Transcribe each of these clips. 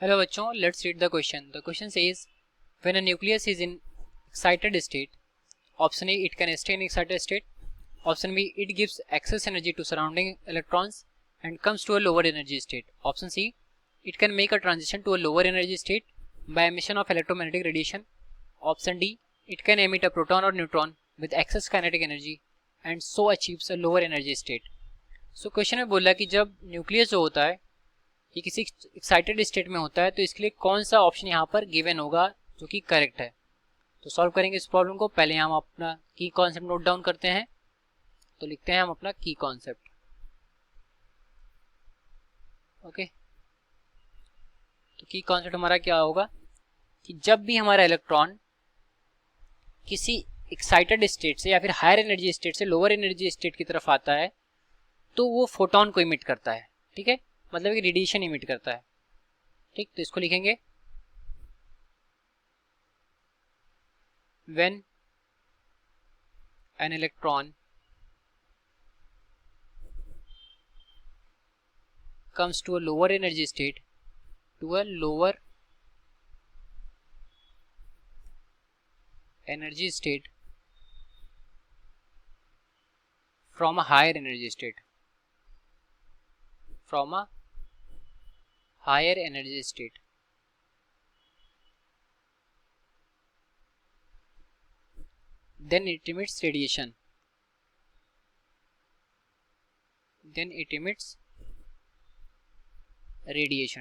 Hello बच्चों, let's read the question. The question says when a nucleus is in excited state. Option A, it can stay in excited state. Option B, it gives excess energy to surrounding electrons and comes to a lower energy state. Option C, it can make a transition to a lower energy state by emission of electromagnetic radiation. Option D, it can emit a proton or neutron with excess kinetic energy and so achieves a lower energy state. So question में बोला कि जब nucleus जो होता है ये किसी excited state में होता है तो इसके लिए कौन सा ऑप्शन यहाँ पर गिवन होगा जो कि करेक्ट है. तो सॉल्व करेंगे इस प्रॉब्लम को. पहले हम अपना की कॉन्सेप्ट नोट डाउन करते हैं. तो लिखते हैं हम अपना की कॉन्सेप्ट. ओके, तो की कॉन्सेप्ट हमारा क्या होगा कि जब भी हमारा इलेक्ट्रॉन किसी एक्साइटेड स्टेट से या फिर हायर एनर्जी स्टेट से लोअर एनर्जी स्टेट की तरफ आता है तो वो फोटोन को इमिट करता है. ठीक है, मतलब कि रेडिएशन इमिट करता है. ठीक, तो इसको लिखेंगे when an electron comes to a lower energy state from a higher energy state then it emits radiation.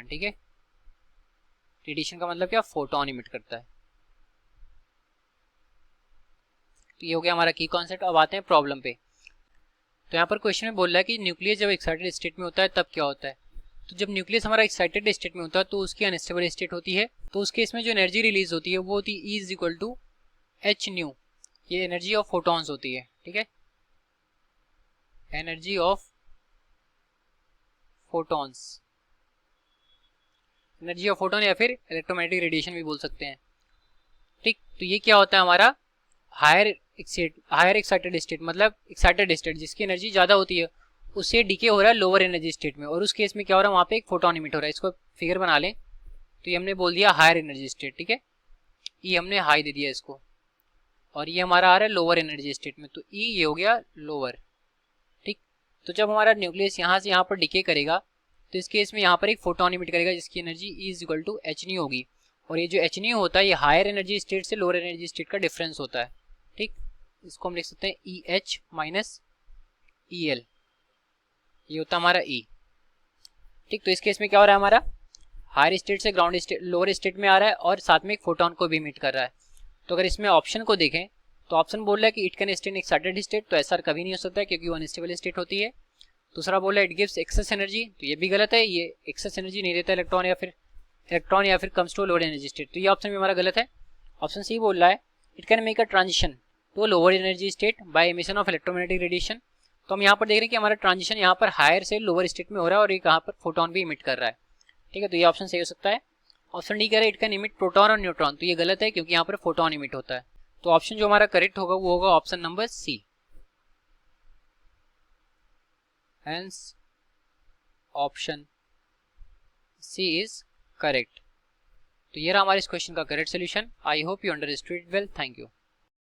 ठीक है, रेडिएशन का मतलब क्या, फोटोन इमिट करता है. तो ये हो गया हमारा की कॉन्सेप्ट. अब आते हैं प्रॉब्लम पे. तो यहाँ पर क्वेश्चन में बोल रहा है कि न्यूक्लियस जब एक्साइटेड स्टेट में होता है तब क्या होता है. तो जब न्यूक्लियस हमारा एक्साइटेड स्टेट में होता है तो उसकी अनस्टेबल स्टेट होती है. तो उस केस में जो एनर्जी रिलीज होती है वो होती है E is equal to H nu. ये एनर्जी ऑफ फोटॉन्स होती है. ठीक है, energy of photons, energy of photon या फिर इलेक्ट्रोमैग्नेटिक रेडिएशन भी बोल सकते हैं. ठीक, तो ये क्या होता है हमारा हायर एक्साइटेड स्टेट, मतलब एक्साइटेड स्टेट जिसकी एनर्जी ज्यादा होती है उससे डीके हो रहा है लोअर एनर्जी स्टेट में. और उस केस में क्या हो रहा है, वहां पे एक फोटोन इमिट हो रहा है. इसको फिगर बना लें. तो ये हमने बोल दिया हायर एनर्जी स्टेट. ठीक है, ये हमने हाई दे दिया इसको, और ये हमारा आ रहा है लोअर एनर्जी स्टेट में. तो ई ये हो गया लोअर. ठीक, तो जब हमारा न्यूक्लियस यहाँ से यहाँ पर डिके करेगा तो इस केस में यहाँ पर एक फोटोन इमिट करेगा जिसकी energy E is equal to H nu होगी. और ये जो एच न्यू होता है ये हायर एनर्जी स्टेट से लोअर एनर्जी स्टेट का डिफरेंस होता है. ठीक, इसको हम लिख सकते हैं E H minus E L. ये होता है हमारा E. ठीक, तो इस केस में क्या हो रहा है, हमारा हायर स्टेट से ग्राउंड स्टेट लोअर स्टेट में आ रहा है और साथ में एक फोटोन को भी इमिट कर रहा है. तो अगर इसमें ऑप्शन को देखें तो ऑप्शन बोल रहा है कि it can stay in excited state. तो ऐसा कभी नहीं हो सकता है क्योंकि वो अनस्टेबल स्टेट होती है. दूसरा बोल रहा है इट गिव्स एक्सेस एनर्जी. तो ये भी गलत है, ये एक्सेस एनर्जी नहीं देता इलेक्ट्रॉन या फिर comes to lower energy state. तो ये ऑप्शन भी हमारा गलत है. ऑप्शन सी बोल रहा है it can make a transition to lower energy state by emission of electromagnetic radiation. तो हम यहाँ पर देख रहे हैं कि हमारा ट्रांजिशन यहाँ पर हायर से लोअर स्टेट में हो रहा है और ये कहाँ पर फोटोन भी इमिट कर रहा है. ठीक है, तो ये ऑप्शन सही हो सकता है. ऑप्शन डी कह रहा है इट कैन इमिट प्रोटॉन और न्यूट्रॉन. तो ये गलत है क्योंकि यहाँ पर फोटोन इमिट होता है. तो ऑप्शन जो हमारा करेक्ट होगा वो होगा option number C. Hence option C is correct. तो ये रहा हमारे इस क्वेश्चन का correct solution. I hope you understood it well. Thank you.